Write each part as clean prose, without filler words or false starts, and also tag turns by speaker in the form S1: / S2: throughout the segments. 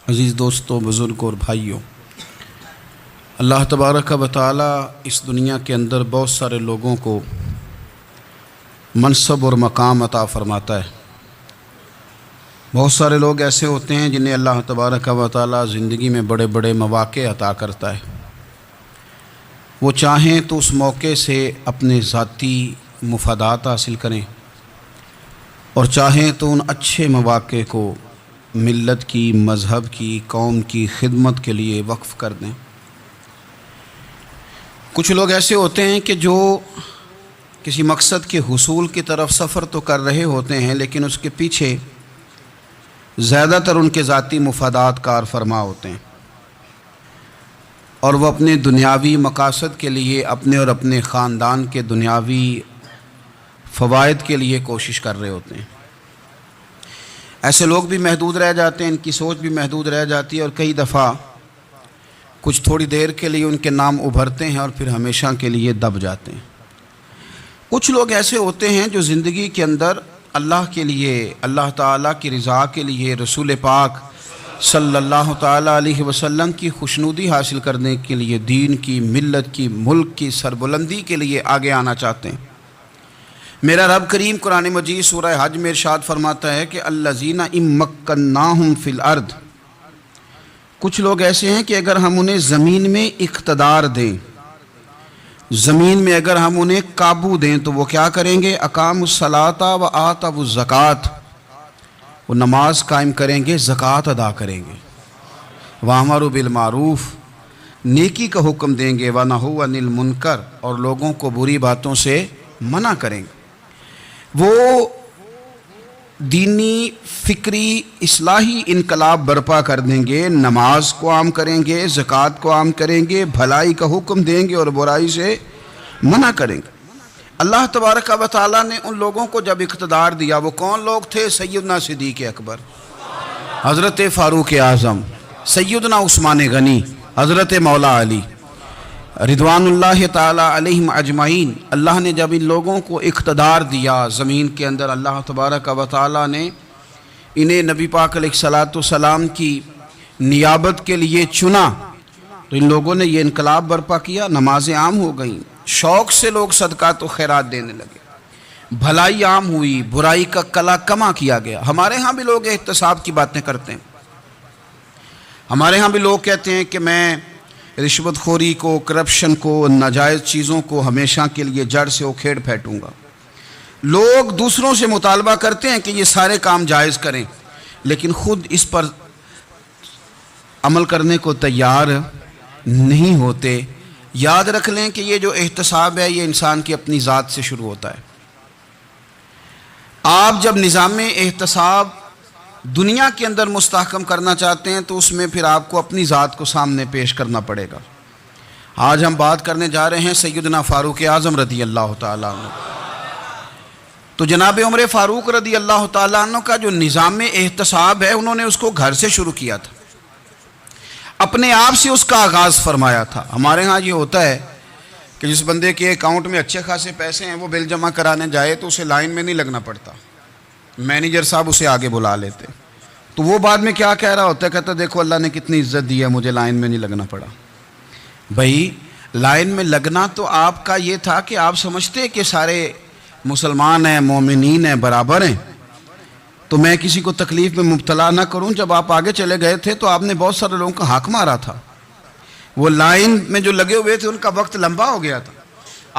S1: عزیز دوستوں، بزرگوں اور بھائیوں، اللہ تبارک و تعالی اس دنیا کے اندر بہت سارے لوگوں کو منصب اور مقام عطا فرماتا ہے۔ بہت سارے لوگ ایسے ہوتے ہیں جنہیں اللہ تبارک و تعالی زندگی میں بڑے بڑے مواقع عطا کرتا ہے۔ وہ چاہیں تو اس موقع سے اپنے ذاتی مفادات حاصل کریں اور چاہیں تو ان اچھے مواقع کو ملت کی، مذہب کی، قوم کی خدمت کے لیے وقف کر دیں۔ کچھ لوگ ایسے ہوتے ہیں کہ جو کسی مقصد کے حصول کی طرف سفر تو کر رہے ہوتے ہیں، لیکن اس کے پیچھے زیادہ تر ان کے ذاتی مفادات کار فرما ہوتے ہیں، اور وہ اپنے دنیاوی مقاصد کے لیے، اپنے اور اپنے خاندان کے دنیاوی فوائد کے لیے کوشش کر رہے ہوتے ہیں۔ ایسے لوگ بھی محدود رہ جاتے ہیں، ان کی سوچ بھی محدود رہ جاتی ہے، اور کئی دفعہ کچھ تھوڑی دیر کے لیے ان کے نام ابھرتے ہیں اور پھر ہمیشہ کے لیے دب جاتے ہیں۔ کچھ لوگ ایسے ہوتے ہیں جو زندگی کے اندر اللہ کے لیے، اللہ تعالیٰ کی رضا کے لیے، رسول پاک صلی اللہ تعالیٰ علیہ وسلم کی خوشنودی حاصل کرنے کے لیے، دین کی، ملت کی، ملک کی سربلندی کے لیے آگے آنا چاہتے ہیں۔ میرا رب کریم قرآن مجید سورہ حج میں ارشاد فرماتا ہے کہ الذین ان مکناہم فی الارض، کچھ لوگ ایسے ہیں کہ اگر ہم انہیں زمین میں اقتدار دیں، زمین میں اگر ہم انہیں قابو دیں تو وہ کیا کریں گے؟ اقاموا الصلاۃ و آتوا الزکوٰۃ، وہ نماز قائم کریں گے، زکوٰۃ ادا کریں گے، وامروا بالمعروف، نیکی کا حکم دیں گے، ونہوا عن المنکر، اور لوگوں کو بری باتوں سے منع کریں گے۔ وہ دینی، فکری، اصلاحی انقلاب برپا کر دیں گے، نماز کو عام کریں گے، زکوٰۃ کو عام کریں گے، بھلائی کا حکم دیں گے اور برائی سے منع کریں گے۔ اللہ تبارک و تعالیٰ نے ان لوگوں کو جب اقتدار دیا، وہ کون لوگ تھے؟ سیدنا صدیق اکبر، حضرت فاروق اعظم، سیدنا عثمان غنی، حضرت مولا علی رضوان اللہ تعالی علیہم اجمعین۔ اللہ نے جب ان لوگوں کو اقتدار دیا زمین کے اندر، اللہ تبارک و تعالی نے انہیں نبی پاک علیہ الصلاۃ والسلام کی نیابت کے لیے چنا، تو ان لوگوں نے یہ انقلاب برپا کیا، نمازیں عام ہو گئیں، شوق سے لوگ صدقات و خیرات دینے لگے، بھلائی عام ہوئی، برائی کا کلا کما کیا گیا۔ ہمارے ہاں بھی لوگ احتساب کی باتیں کرتے ہیں، ہمارے ہاں بھی لوگ کہتے ہیں کہ میں رشوت خوری کو، کرپشن کو، ناجائز چیزوں کو ہمیشہ کے لیے جڑ سے اکھیڑ پھینٹوں گا۔ لوگ دوسروں سے مطالبہ کرتے ہیں کہ یہ سارے کام جائز کریں، لیکن خود اس پر عمل کرنے کو تیار نہیں ہوتے۔ یاد رکھ لیں کہ یہ جو احتساب ہے، یہ انسان کی اپنی ذات سے شروع ہوتا ہے۔ آپ جب نظام احتساب دنیا کے اندر مستحکم کرنا چاہتے ہیں تو اس میں پھر آپ کو اپنی ذات کو سامنے پیش کرنا پڑے گا۔ آج ہم بات کرنے جا رہے ہیں سیدنا فاروق اعظم رضی اللہ تعالیٰ عنہ۔ تو جناب عمر فاروق رضی اللہ تعالیٰ عنہ کا جو نظام احتساب ہے، انہوں نے اس کو گھر سے شروع کیا تھا، اپنے آپ سے اس کا آغاز فرمایا تھا۔ ہمارے ہاں یہ ہوتا ہے کہ جس بندے کے اکاؤنٹ میں اچھے خاصے پیسے ہیں، وہ بل جمع کرانے جائے تو اسے لائن میں نہیں لگنا پڑتا، مینیجر صاحب اسے آگے بلا لیتے، تو وہ بعد میں کیا کہہ رہا ہوتا ہے؟ کہتا دیکھو اللہ نے کتنی عزت دی ہے، مجھے لائن میں نہیں لگنا پڑا۔ بھائی لائن میں لگنا تو آپ کا یہ تھا کہ آپ سمجھتے کہ سارے مسلمان ہیں، مومنین ہیں، برابر ہیں، تو میں کسی کو تکلیف میں مبتلا نہ کروں۔ جب آپ آگے چلے گئے تھے تو آپ نے بہت سارے لوگوں کا حق مارا تھا، وہ لائن میں جو لگے ہوئے تھے ان کا وقت لمبا ہو گیا تھا۔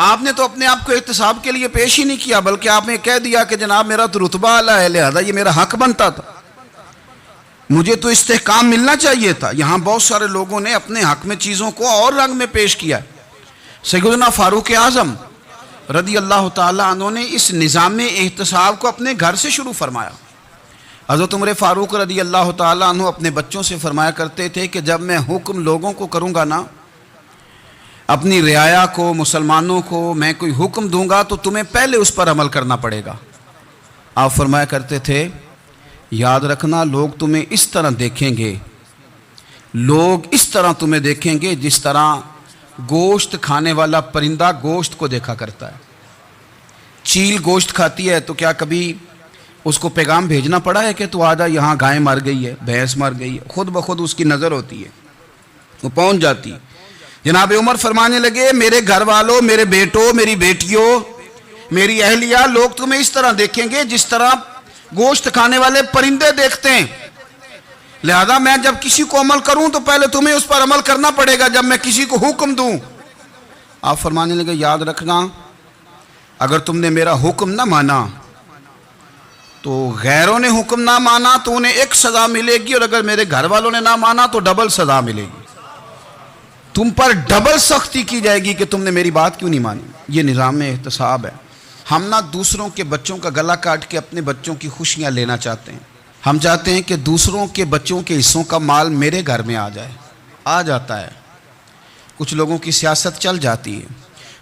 S1: آپ نے تو اپنے آپ کو احتساب کے لیے پیش ہی نہیں کیا، بلکہ آپ نے کہہ دیا کہ جناب میرا تو رتبہ اعلیٰ ہے، لہذا یہ میرا حق بنتا تھا، مجھے تو استحکام ملنا چاہیے تھا۔ یہاں بہت سارے لوگوں نے اپنے حق میں چیزوں کو اور رنگ میں پیش کیا۔ سیدنا فاروق اعظم رضی اللہ تعالیٰ عنہ نے اس نظام احتساب کو اپنے گھر سے شروع فرمایا۔ حضرت عمر فاروق رضی اللہ تعالیٰ عنہ اپنے بچوں سے فرمایا کرتے تھے کہ جب میں حکم لوگوں کو کروں گا نا، اپنی رعایا کو، مسلمانوں کو میں کوئی حکم دوں گا تو تمہیں پہلے اس پر عمل کرنا پڑے گا۔ آپ فرمایا کرتے تھے یاد رکھنا، لوگ تمہیں اس طرح دیکھیں گے، لوگ اس طرح تمہیں دیکھیں گے جس طرح گوشت کھانے والا پرندہ گوشت کو دیکھا کرتا ہے۔ چیل گوشت کھاتی ہے تو کیا کبھی اس کو پیغام بھیجنا پڑا ہے کہ تو آ جا، یہاں گائے مر گئی ہے، بھینس مر گئی ہے، خود بخود اس کی نظر ہوتی ہے، وہ پہنچ جاتی ہے۔ جناب عمر فرمانے لگے میرے گھر والوں، میرے بیٹوں، میری بیٹیوں، میری اہلیہ، لوگ تمہیں اس طرح دیکھیں گے جس طرح گوشت کھانے والے پرندے دیکھتے ہیں، لہذا میں جب کسی کو عمل کروں تو پہلے تمہیں اس پر عمل کرنا پڑے گا جب میں کسی کو حکم دوں۔ آپ فرمانے لگے یاد رکھنا اگر تم نے میرا حکم نہ مانا تو غیروں نے حکم نہ مانا تو انہیں ایک سزا ملے گی، اور اگر میرے گھر والوں نے نہ مانا تو ڈبل سزا ملے گی، تم پر ڈبل سختی کی جائے گی کہ تم نے میری بات کیوں نہیں مانی۔ یہ نظام احتساب ہے۔ ہم نہ دوسروں کے بچوں کا گلا کاٹ کے اپنے بچوں کی خوشیاں لینا چاہتے ہیں، ہم چاہتے ہیں کہ دوسروں کے بچوں کے حصوں کا مال میرے گھر میں آ جائے، آ جاتا ہے۔ کچھ لوگوں کی سیاست چل جاتی ہے،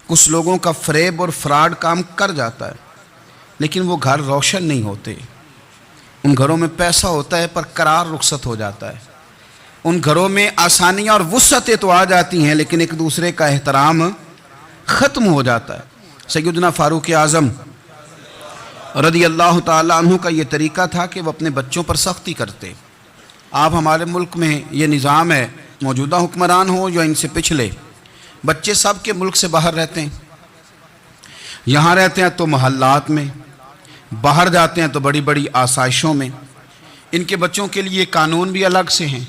S1: کچھ لوگوں کا فریب اور فراڈ کام کر جاتا ہے، لیکن وہ گھر روشن نہیں ہوتے۔ ان گھروں میں پیسہ ہوتا ہے پر قرار رخصت ہو جاتا ہے، ان گھروں میں آسانیاں اور وسعتیں تو آ جاتی ہیں لیکن ایک دوسرے کا احترام ختم ہو جاتا ہے۔ سیدنا فاروق اعظم رضی اللہ تعالیٰ عنہ کا یہ طریقہ تھا کہ وہ اپنے بچوں پر سختی کرتے۔ آپ ہمارے ملک میں یہ نظام ہے، موجودہ حکمران ہوں یا ان سے پچھلے، بچے سب کے ملک سے باہر رہتے ہیں، یہاں رہتے ہیں تو محلات میں، باہر جاتے ہیں تو بڑی بڑی آسائشوں میں۔ ان کے بچوں کے لیے قانون بھی الگ سے ہیں،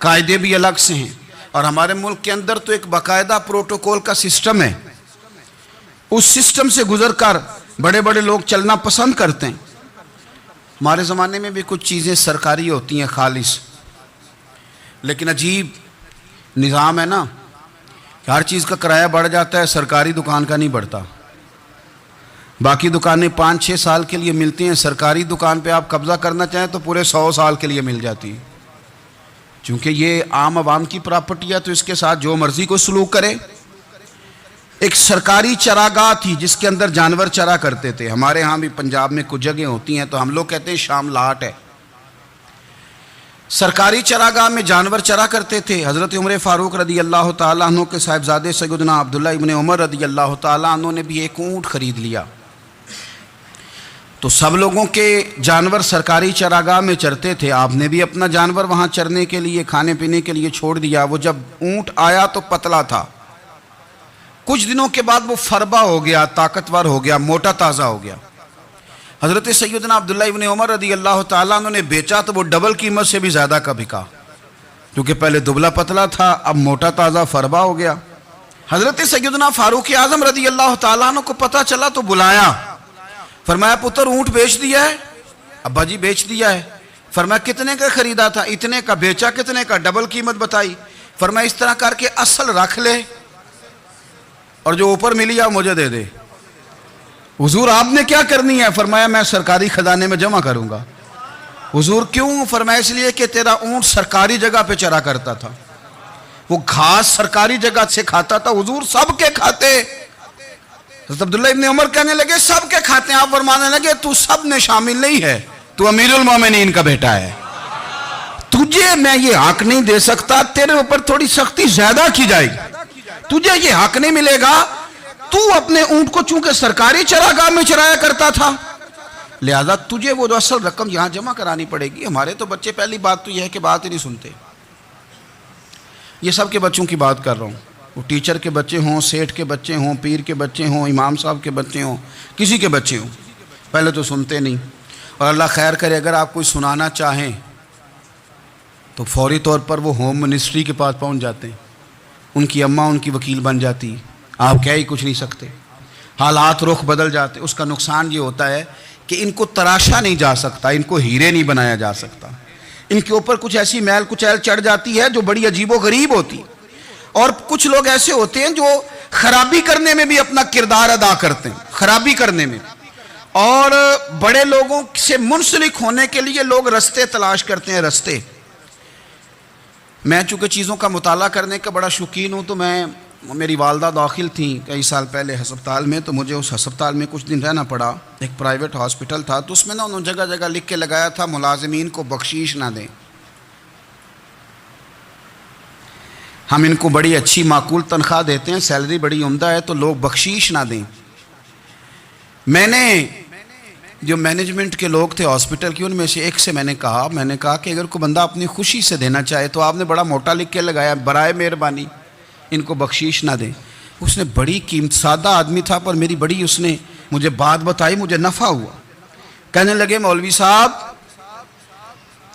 S1: قاعدے بھی الگ سے ہیں، اور ہمارے ملک کے اندر تو ایک باقاعدہ پروٹوکول کا سسٹم ہے، اس سسٹم سے گزر کر بڑے بڑے لوگ چلنا پسند کرتے ہیں۔ ہمارے زمانے میں بھی کچھ چیزیں سرکاری ہوتی ہیں خالص، لیکن عجیب نظام ہے نا، ہر چیز کا کرایہ بڑھ جاتا ہے، سرکاری دکان کا نہیں بڑھتا۔ باقی دکانیں 5-6 سال کے لیے ملتی ہیں، سرکاری دکان پہ آپ قبضہ کرنا چاہیں تو پورے 100 سال کے لیے مل جاتی ہے، چونکہ یہ عام عوام کی پراپرٹی ہے تو اس کے ساتھ جو مرضی کو سلوک کرے۔ ایک سرکاری چراگاہ تھی جس کے اندر جانور چرا کرتے تھے، ہمارے ہاں بھی پنجاب میں کچھ جگہ ہوتی ہیں تو ہم لوگ کہتے ہیں شام لاٹ ہے۔ سرکاری چراگاہ میں جانور چرا کرتے تھے۔ حضرت عمر فاروق رضی اللہ تعالیٰ عنہ کے صاحبزادے سیدنا عبداللہ ابن عمر رضی اللہ تعالیٰ عنہ نے بھی ایک اونٹ خرید لیا، تو سب لوگوں کے جانور سرکاری چراگاہ میں چرتے تھے، آپ نے بھی اپنا جانور وہاں چرنے کے لیے، کھانے پینے کے لیے چھوڑ دیا۔ وہ جب اونٹ آیا تو پتلا تھا، کچھ دنوں کے بعد وہ فربا ہو گیا، طاقتور ہو گیا، موٹا تازہ ہو گیا۔ حضرت سیدنا عبداللہ ابن عمر رضی اللہ تعالیٰ عنہ نے بیچا تو وہ ڈبل قیمت سے بھی زیادہ کا بکا، کیونکہ پہلے دبلا پتلا تھا، اب موٹا تازہ فربا ہو گیا۔ حضرت سیدنا فاروق اعظم رضی اللہ تعالیٰ عنہ کو پتہ چلا تو بلایا، فرمایا پتر اونٹ بیچ دیا ہے؟ ابا جی بیچ دیا ہے۔ فرمایا کتنے کا خریدا تھا؟ اتنے کا۔ بیچا کتنے کا؟ ڈبل قیمت بتائی۔ فرمایا اس طرح کر کے اصل رکھ لے اور جو اوپر ملی ہے مجھے دے دے۔ حضور آپ نے کیا کرنی ہے؟ فرمایا میں سرکاری خزانے میں جمع کروں گا۔ حضور کیوں؟ فرمایا اس لیے کہ تیرا اونٹ سرکاری جگہ پہ چرا کرتا تھا، وہ گھاس سرکاری جگہ سے کھاتا تھا۔ حضور سب کے کھاتے۔ حضرت عبداللہ ابن عمر کہنے لگے سب کے کھاتے ہیں۔ آپ فرمانے لگے تو سب میں شامل نہیں ہے، تو امیر المومنین کا بیٹا ہے، تجھے میں یہ حق نہیں دے سکتا، تیرے اوپر تھوڑی سختی زیادہ کی جائے گی، تجھے یہ حق نہیں ملے گا۔ تو اپنے اونٹ کو چونکہ سرکاری چراگاہ میں چرایا کرتا تھا، لہذا تجھے وہ جو اصل رقم یہاں جمع کرانی پڑے گی۔ ہمارے تو بچے پہلی بات تو یہ ہے کہ بات ہی نہیں سنتے۔ یہ سب کے بچوں کی بات کر رہا ہوں، وہ ٹیچر کے بچے ہوں، سیٹھ کے بچے ہوں، پیر کے بچے ہوں، امام صاحب کے بچے ہوں، کسی کے بچے ہوں، پہلے تو سنتے نہیں۔ اور اللہ خیر کرے اگر آپ کوئی سنانا چاہیں تو فوری طور پر وہ ہوم منسٹری کے پاس پہنچ جاتے ہیں، ان کی اماں ان کی وکیل بن جاتی، آپ کہہ ہی کچھ نہیں سکتے، حالات رخ بدل جاتے۔ اس کا نقصان یہ ہوتا ہے کہ ان کو تراشا نہیں جا سکتا، ان کو ہیرے نہیں بنایا جا سکتا، ان کے اوپر کچھ ایسی میل کچیل چڑھ جاتی ہے جو بڑی عجیب و غریب ہوتی۔ اور کچھ لوگ ایسے ہوتے ہیں جو خرابی کرنے میں بھی اپنا کردار ادا کرتے ہیں، خرابی کرنے میں، اور بڑے لوگوں سے منسلک ہونے کے لیے لوگ رستے تلاش کرتے ہیں، رستے۔ میں چونکہ چیزوں کا مطالعہ کرنے کا بڑا شوقین ہوں، تو میری والدہ داخل تھیں کئی سال پہلے ہسپتال میں، تو مجھے اس ہسپتال میں کچھ دن رہنا پڑا۔ ایک پرائیویٹ ہاسپٹل تھا، تو اس میں انہوں نے جگہ جگہ لکھ کے لگایا تھا ملازمین کو بخشیش نہ دیں، ہم ان کو بڑی اچھی معقول تنخواہ دیتے ہیں، سیلری بڑی عمدہ ہے، تو لوگ بخشیش نہ دیں۔ میں نے جو مینجمنٹ کے لوگ تھے ہاسپٹل کی، ان میں سے ایک سے میں نے کہا کہ اگر کوئی بندہ اپنی خوشی سے دینا چاہے تو آپ نے بڑا موٹا لکھ کے لگایا برائے مہربانی ان کو بخشیش نہ دیں۔ اس نے بڑی قیمت، سادہ آدمی تھا پر میری بڑی اس نے مجھے بات بتائی، مجھے نفع ہوا۔ کہنے لگے مولوی صاحب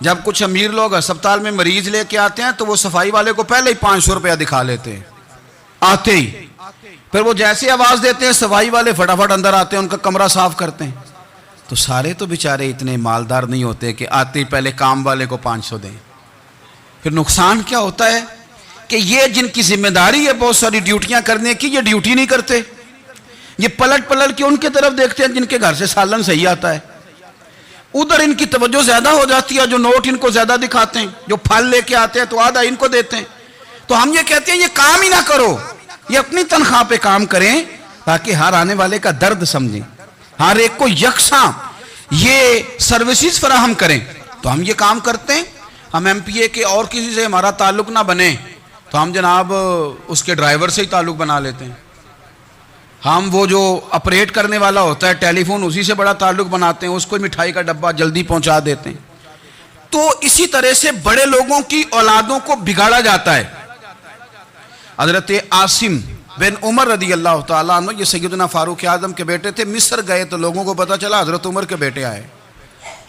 S1: جب کچھ امیر لوگ ہسپتال میں مریض لے کے آتے ہیں تو وہ صفائی والے کو پہلے ہی 500 روپیہ دکھا لیتے ہیں آتے ہی، پھر وہ جیسے آواز دیتے ہیں صفائی والے فٹافٹ اندر آتے ہیں، ان کا کمرہ صاف کرتے ہیں۔ تو سارے تو بیچارے اتنے مالدار نہیں ہوتے کہ آتے ہی پہلے کام والے کو 500 دیں۔ پھر نقصان کیا ہوتا ہے کہ یہ جن کی ذمہ داری ہے بہت ساری ڈیوٹیاں کرنے کی، یہ ڈیوٹی نہیں کرتے، یہ پلٹ کے ان کے طرف دیکھتے ہیں جن کے گھر سے سالن صحیح آتا ہے، ادھر ان کی توجہ زیادہ ہو جاتی ہے، جو نوٹ ان کو زیادہ دکھاتے ہیں، جو پھل لے کے آتے ہیں تو آدھا ان کو دیتے ہیں۔ تو ہم یہ کہتے ہیں یہ کام ہی نہ کرو، یہ اپنی تنخواہ پہ کام کریں تاکہ ہر آنے والے کا درد سمجھیں، ہر ایک کو یکساں یہ سروسز فراہم کریں۔ تو ہم یہ کام کرتے ہیں۔ ہم ایم پی اے کے اور کسی سے ہمارا تعلق نہ بنے تو ہم جناب اس کے ڈرائیور سے ہی تعلق بنا لیتے ہیں، ہم وہ جو آپریٹ کرنے والا ہوتا ہے ٹیلی فون اسی سے بڑا تعلق بناتے ہیں، اس کو مٹھائی کا ڈبہ جلدی پہنچا دیتے ہیں۔ تو اسی طرح سے بڑے لوگوں کی اولادوں کو بگاڑا جاتا ہے۔ حضرت عاصم بن عمر رضی اللہ تعالیٰ عنہ، یہ سیدنا فاروق اعظم کے بیٹے تھے، مصر گئے تو لوگوں کو پتا چلا حضرت عمر کے بیٹے آئے،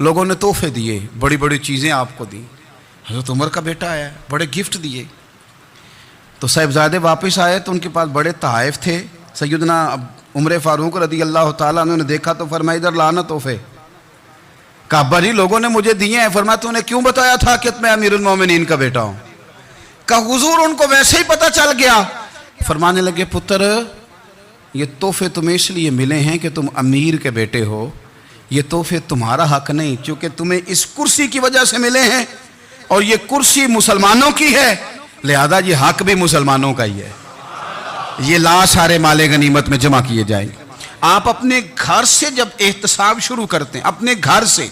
S1: لوگوں نے تحفے دیے، بڑی بڑی چیزیں آپ کو دی، حضرت عمر کا بیٹا آیا، بڑے گفٹ دیے۔ تو صاحبزادے واپس آئے تو ان کے پاس بڑے تحائف تھے۔ سیدنا عمر فاروق رضی اللہ تعالیٰ عنہ نے دیکھا تو فرمایا ادھر لانا تحفے۔ کہا بھائی لوگوں نے مجھے دیے ہیں۔ فرمایا تو نے کیوں بتایا تھا کہ میں امیر المومنین کا بیٹا ہوں؟ کہا حضور ان کو ویسے ہی پتہ چل گیا۔ فرمانے لگے پتر یہ تحفے تمہیں اس لیے ملے ہیں کہ تم امیر کے بیٹے ہو، یہ تحفے تمہارا حق نہیں، چونکہ تمہیں اس کرسی کی وجہ سے ملے ہیں اور یہ کرسی مسلمانوں کی ہے، لہذا یہ حق بھی مسلمانوں کا ہی ہے، یہ لا سارے مال غنیمت میں جمع کیے جائیں گے۔ آپ اپنے گھر سے جب احتساب شروع کرتے ہیں، اپنے گھر سے،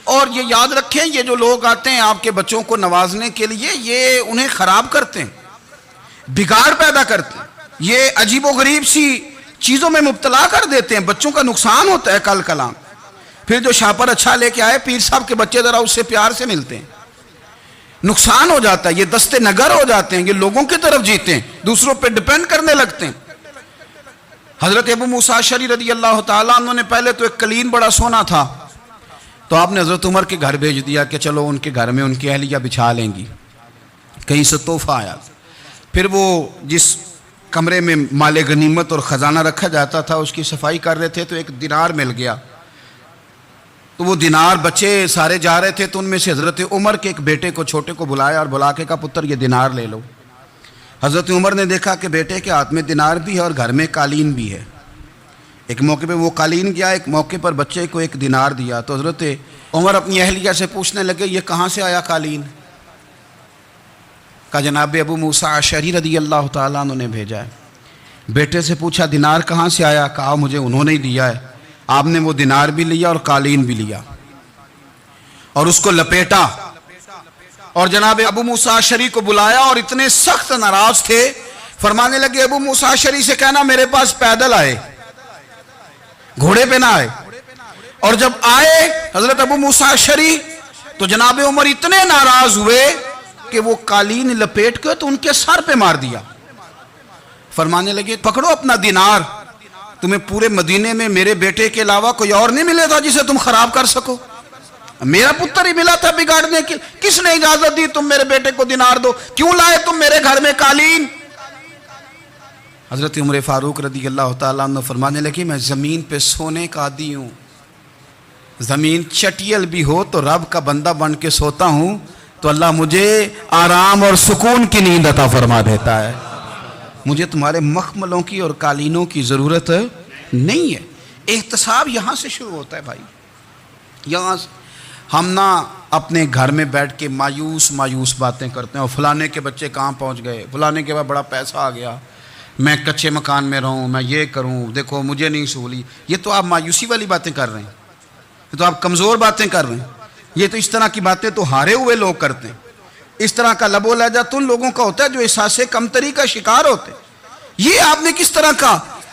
S1: اور یہ یاد رکھیں یہ جو لوگ آتے ہیں آپ کے بچوں کو نوازنے کے لیے، یہ انہیں خراب کرتے ہیں، بگاڑ پیدا کرتے ہیں، یہ عجیب و غریب سی چیزوں میں مبتلا کر دیتے ہیں، بچوں کا نقصان ہوتا ہے کل کلام۔ پھر جو شاپر اچھا لے کے آئے پیر صاحب کے بچے ذرا اس سے پیار سے ملتے ہیں، نقصان ہو جاتا ہے، یہ دستے نگر ہو جاتے ہیں، یہ لوگوں کی طرف جیتے ہیں، دوسروں پہ ڈیپینڈ کرنے لگتے ہیں۔ حضرت ابو موسیٰ اشعری رضی اللہ تعالیٰ عنہ نے پہلے تو ایک قلین بڑا سونا تھا تو آپ نے حضرت عمر کے گھر بھیج دیا کہ چلو ان کے گھر میں ان کی اہلیہ بچھا لیں گی، کہیں سے تحفہ آیا۔ پھر وہ جس کمرے میں مال غنیمت اور خزانہ رکھا جاتا تھا اس کی صفائی کر رہے تھے تو ایک دینار مل گیا، تو وہ دینار بچے سارے جا رہے تھے تو ان میں سے حضرت عمر کے ایک بیٹے کو چھوٹے کو بلایا اور بلا کے کہا پتر یہ دینار لے لو۔ حضرت عمر نے دیکھا کہ بیٹے کے ہاتھ میں دینار بھی ہے اور گھر میں قالین بھی ہے، ایک موقع پہ وہ قالین گیا، ایک موقع پر بچے کو ایک دینار دیا۔ تو حضرت عمر اپنی اہلیہ سے پوچھنے لگے یہ کہاں سے آیا قالین؟ کہا جناب ابو موسیٰ اشعری رضی اللہ تعالیٰ عنہ نے بھیجا ہے۔ بیٹے سے پوچھا دینار کہاں سے آیا؟ کہا مجھے انہوں نے ہی دیا ہے۔ آپ نے وہ دینار بھی لیا اور قالین بھی لیا اور اس کو لپیٹا اور جناب ابو موسیٰ اشعری کو بلایا اور اتنے سخت ناراض تھے، فرمانے لگے ابو موسیٰ اشعری سے کہنا میرے پاس پیدل آئے، گھوڑے پہ نہ آئے۔ اور جب آئے حضرت ابو موسیٰ اشعری تو جناب عمر اتنے ناراض ہوئے کہ وہ قالین لپیٹ کے تو ان کے سر پہ مار دیا۔ فرمانے لگے پکڑو اپنا دینار، تمہیں پورے مدینے میں میرے بیٹے کے علاوہ کوئی اور نہیں ملے تھا جسے تم خراب کر سکو، میرا پتر ہی ملا تھا بگاڑنے کے، کس نے اجازت دی تم میرے بیٹے کو دینار دو؟ کیوں لائے تم میرے گھر میں قالین؟ حضرت عمر فاروق رضی اللہ تعالیٰ عنہ فرمانے لگے میں زمین پہ سونے کا عادی ہوں، زمین چٹیل بھی ہو تو رب کا بندہ بن کے سوتا ہوں تو اللہ مجھے آرام اور سکون کی نیند عطا فرما دیتا ہے، مجھے تمہارے مخملوں کی اور قالینوں کی ضرورت نہیں ہے۔ احتساب یہاں سے شروع ہوتا ہے بھائی، یہاں ہم نہ اپنے گھر میں بیٹھ کے مایوس باتیں کرتے ہیں، اور فلانے کے بچے کہاں پہنچ گئے، فلانے کے بعد بڑا پیسہ آ گیا، میں کچے مکان میں رہوں، میں یہ کروں، دیکھو مجھے نہیں سہولی۔ یہ تو آپ مایوسی والی باتیں کر رہے ہیں، یہ تو آپ کمزور باتیں کر رہے ہیں، یہ تو اس طرح کی باتیں تو ہارے ہوئے لوگ کرتے ہیں۔ اس طرح کا لب و لہجہ تو ان لوگوں کا ہوتا ہے جو احساس کمتری کا شکار ہوتے ہیں۔ یہ آپ نے کس طرح کا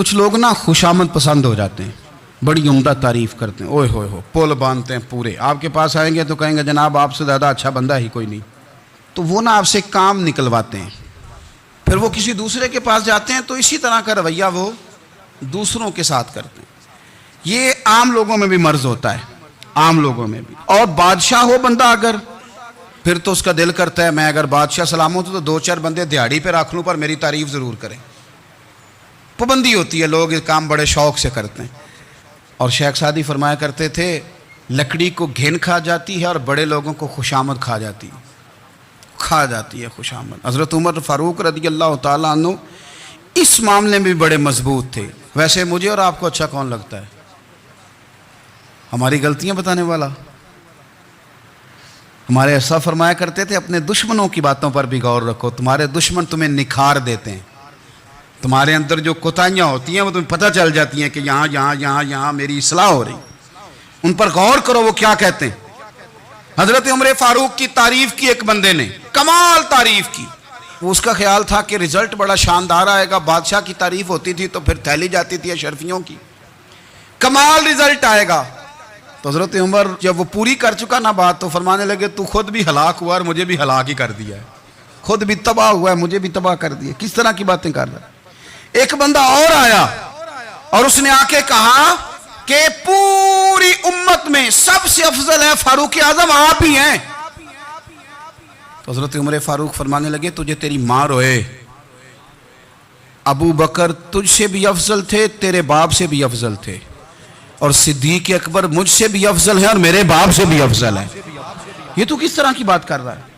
S1: کچھ لوگ نا خوشامد پسند ہو جاتے ہیں، بڑی عمدہ تعریف کرتے ہیں، اوئے ہوئے ہو پول باندھتے ہیں پورے، آپ کے پاس آئیں گے تو کہیں گے جناب آپ سے زیادہ اچھا بندہ ہی کوئی نہیں، تو وہ نا آپ سے کام نکلواتے ہیں، پھر وہ کسی دوسرے کے پاس جاتے ہیں تو اسی طرح کا رویہ وہ دوسروں کے ساتھ کرتے ہیں۔ یہ عام لوگوں میں بھی مرض ہوتا ہے، عام لوگوں میں بھی۔ اور بادشاہ ہو بندہ اگر، پھر تو اس کا دل کرتا ہے میں اگر بادشاہ سلامت ہوں تو دو چار بندے دیہڑی پہ رکھ لوں پر میری تعریف ضرور کریں، پابندی ہوتی ہے، لوگ یہ کام بڑے شوق سے کرتے ہیں۔ اور شیخ سعدی فرمایا کرتے تھے لکڑی کو گھن کھا جاتی ہے اور بڑے لوگوں کو خوشامد کھا جاتی ہے خوشامد۔ حضرت عمر فاروق رضی اللہ تعالیٰ عنہ اس معاملے میں بھی بڑے مضبوط تھے۔ ویسے مجھے اور آپ کو اچھا کون لگتا ہے؟ ہماری غلطیاں بتانے والا؟ ہمارے ایسا فرمایا کرتے تھے اپنے دشمنوں کی باتوں پر بھی غور رکھو، تمہارے دشمن تمہیں نکھار دیتے ہیں، تمہارے اندر جو کوتاہیاں ہوتی ہیں وہ تمہیں پتہ چل جاتی ہیں کہ یہاں میری اصلاح ہو رہی، ان پر غور کرو وہ کیا کہتے ہیں۔ حضرت عمر فاروق کی تعریف کی ایک بندے نے، کمال تعریف کی، وہ اس کا خیال تھا کہ رزلٹ بڑا شاندار آئے گا، بادشاہ کی تعریف ہوتی تھی تو پھر تھیلی جاتی تھی اشرفیوں کی، کمال رزلٹ آئے گا۔ تو حضرت عمر جب وہ پوری کر چکا نا بات تو فرمانے لگے تو خود بھی ہلاک ہوا اور مجھے بھی ہلاک ہی کر دیا ہے، خود بھی تباہ ہوا ہے مجھے بھی تباہ کر دیا۔ کس طرح کی باتیں کر رہا ہے؟ ایک بندہ اور آیا اور اس نے آ کے کہا کہ پوری امت میں سب سے افضل ہے فاروق اعظم آپ ہی ہیں۔ تو حضرت عمر فاروق فرمانے لگے تجھے تیری ماں روئے، ابو بکر تجھ سے بھی افضل تھے، تیرے باپ سے بھی افضل تھے، اور صدیق اکبر مجھ سے بھی افضل ہے اور میرے باپ سے بھی افضل ہے۔ یہ تو کس طرح کی بات کر رہا ہے؟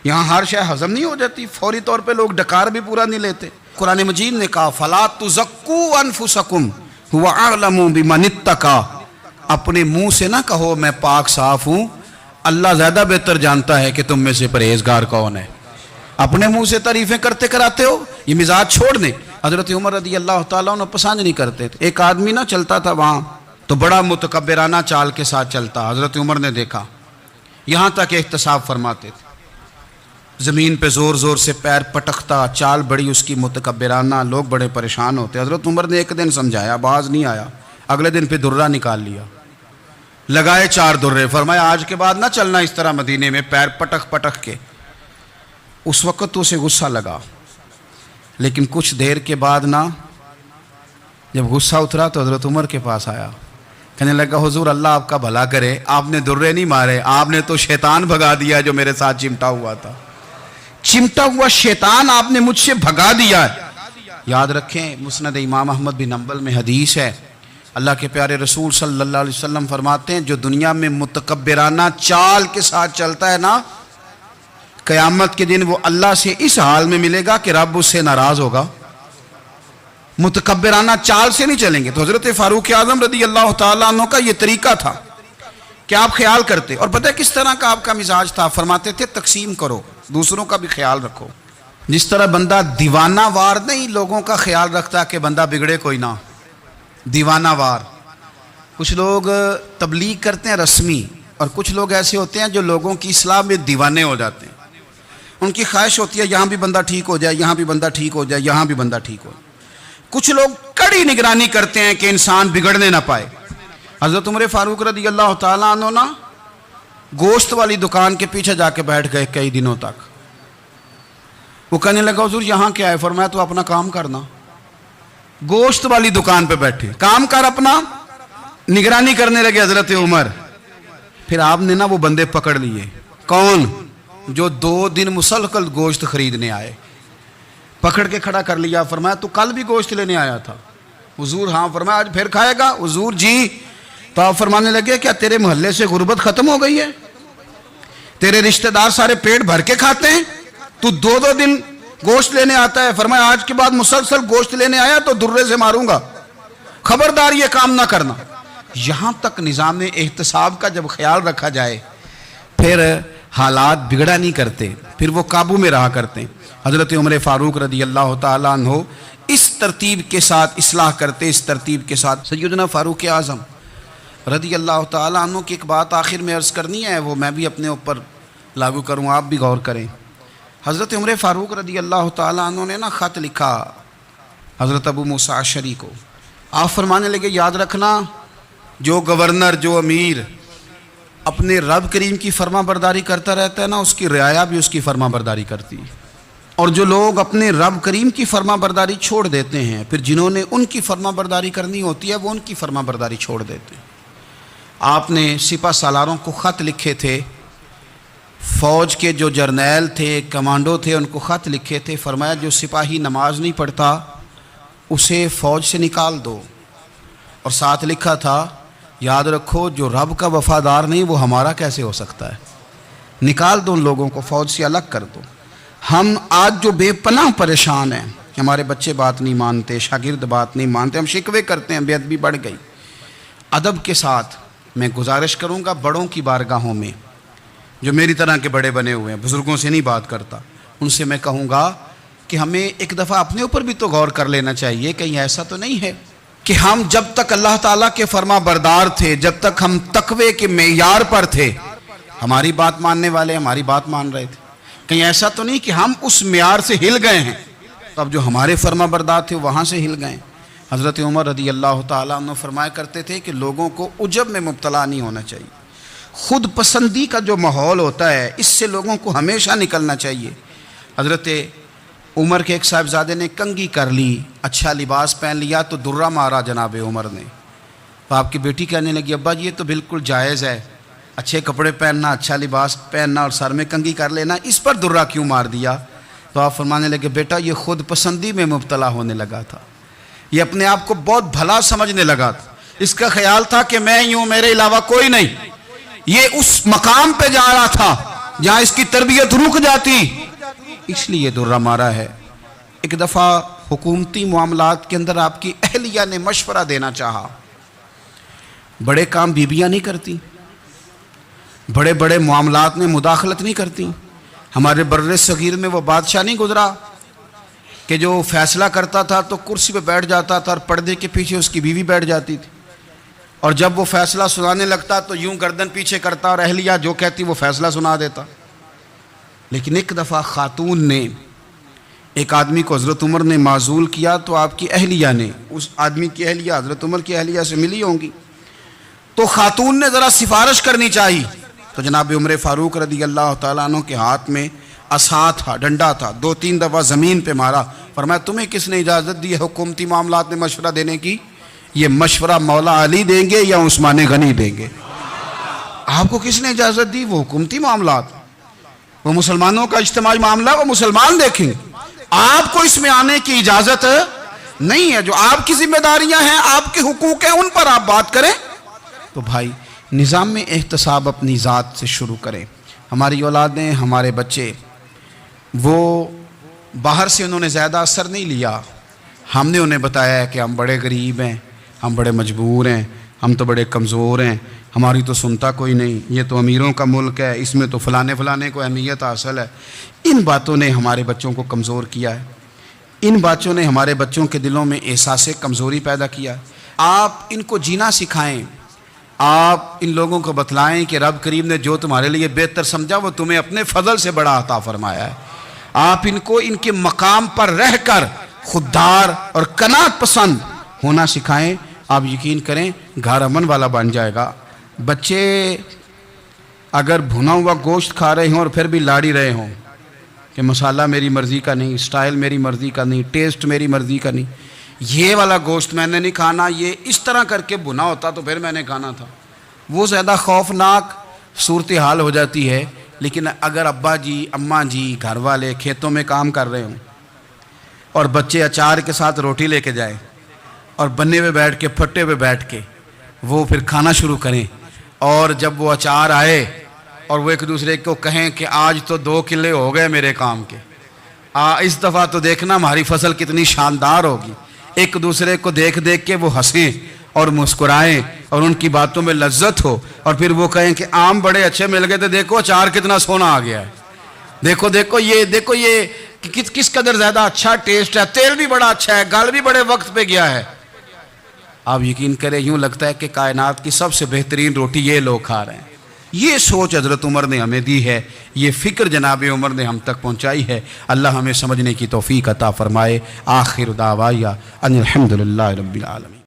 S1: یہاں ہر شے ہضم نہیں ہو جاتی، فوری طور پہ لوگ ڈکار بھی پورا نہیں لیتے۔ قرآن مجید نے کہا فَلَا تُزَكُّوا أَنفُسَكُمْ هُوَ أَعْلَمُ بِمَنِ اتَّقَىٰ، اپنے منہ سے نہ کہو میں پاک صاف ہوں، اللہ زیادہ بہتر جانتا ہے کہ تم میں سے پرہیزگار کون ہے۔ اپنے منہ سے تعریفیں کرتے کراتے ہو، یہ مزاج چھوڑ دیں۔ حضرت عمر رضی اللہ تعالیٰ عنہ پسند نہیں کرتے تھے۔ ایک آدمی نہ چلتا تھا وہاں تو بڑا متکبرانہ چال کے ساتھ چلتا، حضرت عمر نے دیکھا، یہاں تک احتساب فرماتے تھے، زمین پہ زور زور سے پیر پٹکتا، چال بڑی اس کی متکبرانہ، لوگ بڑے پریشان ہوتے۔ حضرت عمر نے ایک دن سمجھایا، باز نہیں آیا، اگلے دن پہ درہ نکال لیا، لگائے 4 درے، فرمایا آج کے بعد نہ چلنا اس طرح مدینے میں پیر پٹک پٹک کے۔ اس وقت تو اسے غصہ لگا، لیکن کچھ دیر کے بعد نا جب غصہ اترا تو حضرت عمر کے پاس آیا، کہنے لگا حضور اللہ آپ کا بھلا کرے، آپ نے درے نہیں مارے، آپ نے تو شیطان بھگا دیا جو میرے ساتھ چمٹا ہوا تھا، چمٹا ہوا شیطان آپ نے مجھ سے بھگا دیا ہے۔ یاد رکھیں مسند امام احمد بن حنبل میں حدیث ہے، اللہ کے پیارے رسول صلی اللہ علیہ وسلم فرماتے ہیں جو دنیا میں متکبرانہ چال کے ساتھ چلتا ہے نا، قیامت کے دن وہ اللہ سے اس حال میں ملے گا کہ رب اس سے ناراض ہوگا، متکبرانہ چال سے نہیں چلیں گے۔ تو حضرت فاروق اعظم رضی اللہ تعالیٰ عنہ کا یہ طریقہ تھا کہ آپ خیال کرتے، اور پتہ ہے کس طرح کا آپ کا مزاج تھا؟ فرماتے تھے تقسیم کرو، دوسروں کا بھی خیال رکھو۔ جس طرح بندہ دیوانہ وار نہیں لوگوں کا خیال رکھتا کہ بندہ بگڑے کوئی نہ، دیوانہ وار۔ کچھ لوگ تبلیغ کرتے ہیں رسمی، اور کچھ لوگ ایسے ہوتے ہیں جو لوگوں کی اصلاح میں دیوانے ہو جاتے ہیں، ان کی خواہش ہوتی ہے یہاں بھی بندہ ٹھیک ہو جائے، یہاں بھی بندہ ٹھیک ہو جائے، یہاں بھی بندہ ٹھیک ہو جائے۔ کچھ لوگ کڑی نگرانی کرتے ہیں کہ انسان بگڑنے نہ پائے۔ حضرت عمر فاروق رضی اللہ تعالیٰ عنہ نا گوشت والی دکان کے پیچھے جا کے بیٹھ گئے کئی دنوں تک۔ وہ کہنے لگا حضور یہاں کیا ہے؟ فرمایا تو اپنا کام کرنا، گوشت والی دکان پہ بیٹھے، کام کر اپنا، نگرانی کرنے لگے حضرت عمر۔ پھر آپ نے نا وہ بندے پکڑ لیے، کون؟ جو 2 دن مسلسل گوشت خریدنے آئے، پکڑ کے کھڑا کر لیا، فرمایا تو کل بھی گوشت لینے آیا تھا؟ حضور ہاں۔ فرمایا آج پھر کھائے گا؟ حضور جی۔ تو آپ فرمانے لگے کیا تیرے محلے سے غربت ختم ہو گئی ہے؟ تیرے رشتہ دار سارے پیٹ بھر کے کھاتے ہیں، تو 2 دن گوشت لینے آتا ہے؟ فرمایا آج کے بعد مسلسل گوشت لینے آیا تو درے سے ماروں گا، خبردار یہ کام نہ کرنا۔ یہاں تک نظام احتساب کا جب خیال رکھا جائے پھر حالات بگڑا نہیں کرتے، پھر وہ قابو میں رہا کرتے ہیں۔ حضرت عمر فاروق رضی اللہ تعالیٰ عنہ اس ترتیب کے ساتھ اصلاح کرتے، اس ترتیب کے ساتھ۔ سیدنا فاروق اعظم رضی اللہ تعالیٰ عنہ کی ایک بات آخر میں عرض کرنی ہے، وہ میں بھی اپنے اوپر لاگو کروں، آپ بھی غور کریں۔ حضرت عمر فاروق رضی اللہ تعالیٰ عنہ نے نا خط لکھا حضرت ابو موسیٰ اشعری کو، آپ فرمانے لگے یاد رکھنا جو گورنر جو امیر اپنے رب کریم کی فرما برداری کرتا رہتا ہے نا، اس کی رعایا بھی اس کی فرما برداری کرتی ہے، اور جو لوگ اپنے رب کریم کی فرما برداری چھوڑ دیتے ہیں پھر جنہوں نے ان کی فرما برداری کرنی ہوتی ہے وہ ان کی فرما برداری چھوڑ دیتے ہیں۔ آپ نے سپہ سالاروں کو خط لکھے تھے، فوج کے جو جرنیل تھے کمانڈو تھے ان کو خط لکھے تھے، فرمایا جو سپاہی نماز نہیں پڑھتا اسے فوج سے نکال دو، اور ساتھ لکھا تھا یاد رکھو جو رب کا وفادار نہیں وہ ہمارا کیسے ہو سکتا ہے، نکال دو ان لوگوں کو، فوج سے الگ کر دو۔ ہم آج جو بے پناہ پریشان ہیں، ہمارے بچے بات نہیں مانتے، شاگرد بات نہیں مانتے، ہم شکوے کرتے ہیں، بے ادبی بڑھ گئی۔ ادب کے ساتھ میں گزارش کروں گا بڑوں کی بارگاہوں میں، جو میری طرح کے بڑے بنے ہوئے ہیں، بزرگوں سے نہیں بات کرتا، ان سے میں کہوں گا کہ ہمیں ایک دفعہ اپنے اوپر بھی تو غور کر لینا چاہیے، کہیں ایسا تو نہیں ہے کہ ہم جب تک اللہ تعالیٰ کے فرما بردار تھے، جب تک ہم تقوی کے معیار پر تھے، ہماری بات ماننے والے ہماری بات مان رہے تھے، کہیں ایسا تو نہیں کہ ہم اس معیار سے ہل گئے ہیں، تو اب جو ہمارے فرما بردار تھے وہاں سے ہل گئے ہیں۔ حضرت عمر رضی اللہ تعالیٰ عنہ فرمایا کرتے تھے کہ لوگوں کو عجب میں مبتلا نہیں ہونا چاہیے، خود پسندی کا جو ماحول ہوتا ہے اس سے لوگوں کو ہمیشہ نکلنا چاہیے۔ حضرت عمر کے ایک صاحبزادے نے کنگھی کر لی، اچھا لباس پہن لیا تو درہ مارا جناب عمر نے، تو آپ کی بیٹی کہنے لگی ابا جی یہ تو بالکل جائز ہے، اچھے کپڑے پہننا، اچھا لباس پہننا اور سر میں کنگھی کر لینا، اس پر درہ کیوں مار دیا؟ تو آپ فرمانے لگے بیٹا یہ خود پسندی میں مبتلا ہونے لگا تھا، یہ اپنے آپ کو بہت بھلا سمجھنے لگا تھا، اس کا خیال تھا کہ میں ہی ہوں میرے علاوہ کوئی نہیں، یہ اس مقام پہ جا رہا تھا جہاں اس کی تربیت رک جاتی، اس لیے درہ مارا ہے۔ ایک دفعہ حکومتی معاملات کے اندر آپ کی اہلیہ نے مشورہ دینا چاہا، بڑے کام بیویاں نہیں کرتی، بڑے بڑے معاملات میں مداخلت نہیں کرتی، ہمارے بر صغیر میں وہ بادشاہ نہیں گزرا کہ جو فیصلہ کرتا تھا تو کرسی پہ بیٹھ جاتا تھا اور پردے کے پیچھے اس کی بیوی بیٹھ جاتی تھی، اور جب وہ فیصلہ سنانے لگتا تو یوں گردن پیچھے کرتا اور اہلیہ جو کہتی وہ فیصلہ سنا دیتا۔ لیکن ایک دفعہ خاتون نے ایک آدمی کو حضرت عمر نے معزول کیا تو آپ کی اہلیہ نے، اس آدمی کی اہلیہ حضرت عمر کی اہلیہ سے ملی ہوں گی، تو خاتون نے ذرا سفارش کرنی چاہی، تو جناب عمر فاروق رضی اللہ تعالیٰ عنہ کے ہاتھ میں عصا تھا، ڈنڈا تھا، 2-3 دفعہ زمین پہ مارا، فرمایا تمہیں کس نے اجازت دی ہے حکومتی معاملات میں مشورہ دینے کی؟ یہ مشورہ مولا علی دیں گے یا عثمان غنی دیں گے؟ آپ کو کس نے اجازت دی؟ وہ حکومتی معاملات، وہ مسلمانوں کا اجتماعی معاملہ وہ مسلمان دیکھیں گے، آپ کو اس میں آنے کی اجازت نہیں ہے، جو آپ کی ذمہ داریاں ہیں آپ کے حقوق ہیں ان پر آپ بات کریں۔ تو بھائی نظام میں احتساب اپنی ذات سے شروع کریں۔ ہماری اولادیں ہمارے بچے وہ باہر سے انہوں نے زیادہ اثر نہیں لیا، ہم نے انہیں بتایا ہے کہ ہم بڑے غریب ہیں، ہم بڑے مجبور ہیں، ہم تو بڑے کمزور ہیں، ہماری تو سنتا کوئی نہیں، یہ تو امیروں کا ملک ہے، اس میں تو فلانے کو اہمیت حاصل ہے۔ ان باتوں نے ہمارے بچوں کو کمزور کیا ہے، ان باتوں نے ہمارے بچوں کے دلوں میں احساس کمزوری پیدا کیا ہے۔ آپ ان کو جینا سکھائیں، آپ ان لوگوں کو بتلائیں کہ رب کریم نے جو تمہارے لیے بہتر سمجھا وہ تمہیں اپنے فضل سے بڑا عطا فرمایا ہے۔ آپ ان کو ان کے مقام پر رہ کر خوددار اور قناعت پسند ہونا سکھائیں، آپ یقین کریں گھر امن والا بن جائے گا۔ بچے اگر بھنا ہوا گوشت کھا رہے ہوں اور پھر بھی لاڑی رہے ہوں کہ مسالہ میری مرضی کا نہیں، سٹائل میری مرضی کا نہیں، ٹیسٹ میری مرضی کا نہیں، یہ والا گوشت میں نے نہیں کھانا، یہ اس طرح کر کے بھنا ہوتا تو پھر میں نے کھانا تھا، وہ زیادہ خوفناک صورتحال ہو جاتی ہے۔ لیکن اگر ابا جی اماں جی گھر والے کھیتوں میں کام کر رہے ہوں اور بچے اچار کے ساتھ روٹی لے کے جائیں اور بنے پہ بیٹھ کے پھٹے پہ بیٹھ کے وہ پھر کھانا شروع کریں، اور جب وہ اچار آئے اور وہ ایک دوسرے کو کہیں کہ آج تو 2 کلے ہو گئے میرے کام کے، اس دفعہ تو دیکھنا ہماری فصل کتنی شاندار ہوگی، ایک دوسرے کو دیکھ دیکھ کے وہ ہنسیں اور مسکرائیں اور ان کی باتوں میں لذت ہو، اور پھر وہ کہیں کہ آم بڑے اچھے مل گئے تھے، دیکھو اچار کتنا سونا آ گیا ہے، دیکھو یہ کس قدر زیادہ اچھا ٹیسٹ ہے، تیل بھی بڑا اچھا ہے، گل بھی بڑے وقت پہ گیا ہے۔ آپ یقین کریں یوں لگتا ہے کہ کائنات کی سب سے بہترین روٹی یہ لوگ کھا رہے ہیں۔ یہ سوچ حضرت عمر نے ہمیں دی ہے، یہ فکر جناب عمر نے ہم تک پہنچائی ہے۔ اللہ ہمیں سمجھنے کی توفیق عطا فرمائے۔ آخر دعوایا ان الحمدللہ رب العالمین۔